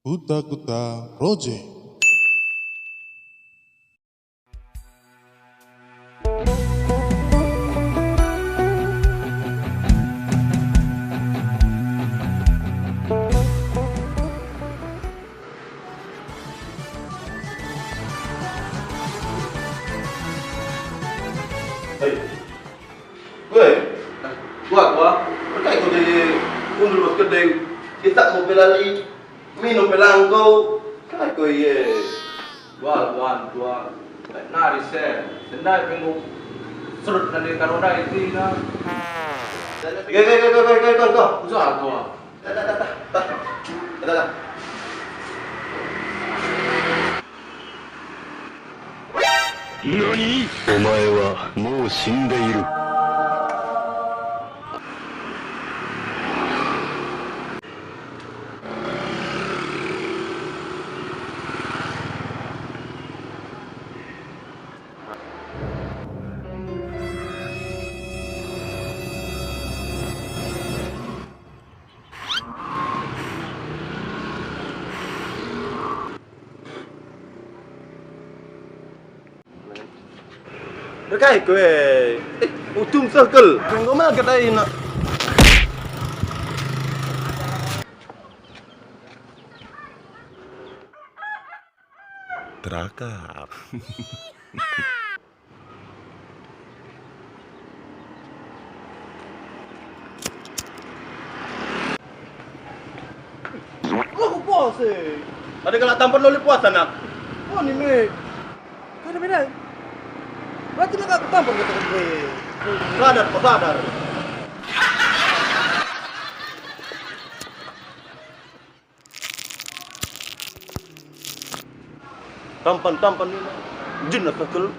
Kuta Kuta Project. Hey, gue, gua, percaya kau jadi undur kedai, kita mau pelali, minum pelangkau, kayak kau ye. Gua, nari se, sendai pengu serut nanti karona itu na. Kau, Usah gua. dah. 何？お前はもう死んでいる。Kayak gue, ujung circle, kau mana kedai nak? Terakap. Aku puas eh. Ada kalau tampar loli puas anak. Oh ni me. Kau ada beda. Berarti nak aku tampar kata gue. Sadar, kau sadar. Tampan ni. Jin nak circle.